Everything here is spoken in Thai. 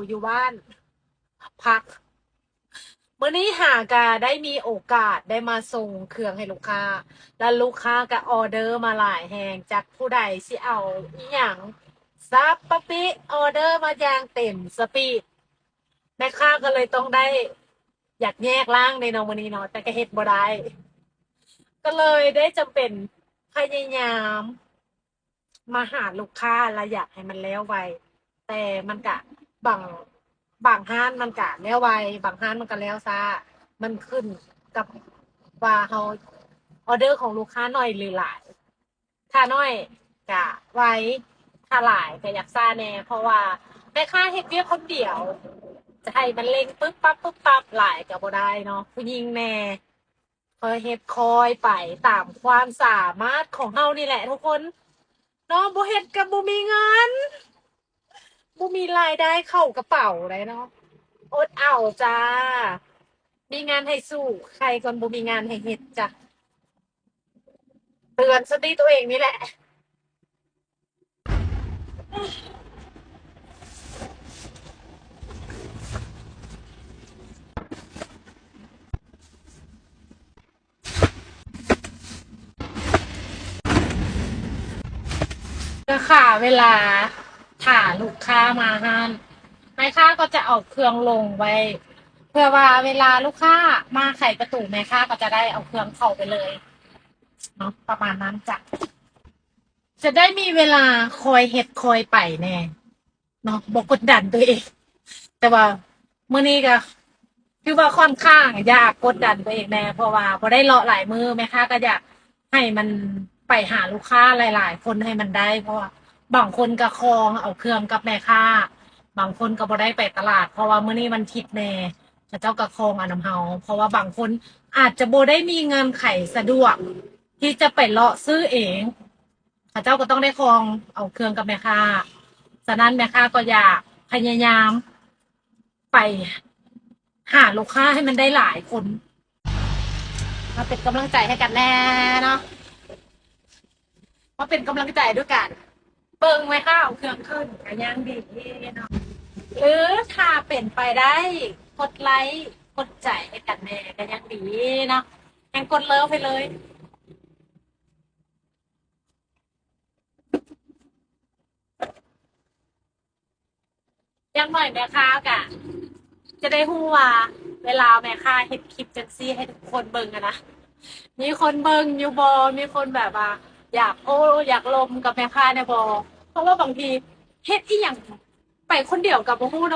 อยู่บ้านพักมื้อนี้หากะได้มีโอกาสได้มาส่งเครื่องให้ลูกค้าแล้วลูกค้าก็ออเดอร์มาหลายแหงจากผู้ใดสิเอาอีหยังซับปะปิออเดอร์มาอย่างเต็มสปีดแม่ค้าก็เลยต้องได้อยากแยกร่างในน้องมื้อนี้เนาะแต่ก็เฮ็ดบ่ได้ก็เลยได้จำเป็นพยายามมาหาลูกค้าและอยากให้มันแล้วไวแต่มันก็บาง บางห้านมันก็แล้วไวบางห้านมันก็แล้วช้ามันขึ้นกับว่าเราออเดอร์ของลูกค้าน้อยหรือหลายถ้าน้อยก็ไวถ้าหลายก็อยากช้าแน่เพราะว่าแม่ค้าเฮ็ดเวียกคนเดียวจะให้มันเร่งปึ๊บปั๊บปึ๊บปั๊บหลายก็บ่ได้เนาะผู้หญิงแน่คอยเฮ็ดคอยไปตามความสามารถของเฮานี่แหละทุกคนเนาะบ่เฮ็ดก็บ่มีเงินบ่มีรายได้เข้ากระเป๋าเลยเนาะ อดเอาจ้า มีงานให้สู้ใครคนบ่มีงานให้เฮ็ดจ้ะเตือนสติตัวเองนี่แหละก็ค่ะเวลาถ่าลูกค้ามาห้านแม่ค้าก็จะเอาเครื่องลงไว้เพื่อว่าเวลาลูกค้ามาไขประตูแม่ค้าก็จะได้เอาเครื่องเข้าไปเลยเนาะประมาณนั้นจ้ะจะได้มีเวลาคอยเฮ็ดคอยไปแน่เนาะบ่กดดันตัวเองแต่ว่ามื้อนี้ก็ คือว่าค่อนข้างยากกดดันตัวเองแน่เพราะว่าพอได้เลาะหลายมือแม่ค้าก็อยากให้มันไปหาลูกค้าหลายๆคนให้มันได้เพราะว่าบางคนก็คองเอาเครื่องกับแม่ค้าบางคนก็บ่ได้ไปตลาดเพราะว่ามื้อนี้มันผิดแน่เขาเจ้าก็คองเอานำเฮาเพราะว่าบางคนอาจจะบ่ได้มีเงินไขสะดวกที่จะไปเลาะซื้อเองเขาเจ้าก็ต้องได้คองเอาเครื่องกับแม่ค้าฉะนั้นแม่ค้าก็อยากพยายามไป หาลูกค้าให้มันได้หลายคนมาเป็นกำลังใจให้กันแน่เนาะมาเป็นกำลังใจด้วยกันเบิ่งไว้ข้าวเครื่องขึ้นกันยังดีเนาะหรือถ้าเป็นไปได้กดไลค์กดใจให้กันแน่กันยังดีเนาะยังกดเลิฟไปเลยยังหน่อยแม่ค้ากะจะได้ฮู้ว่าเวลาแม่ค้าเฮ็ดคลิปจังซี่ให้ทุกคนเบิ่งอะนะมีคนเบิ่งอยู่บ่มีคนแบบว่าอยากโอ้อยากลมกับแม่ค้าเนี่ยบ่เพราะว่าบางทีเฮ็ดอีหยังไปคนเดียวกับบ่ฮู้เนาะ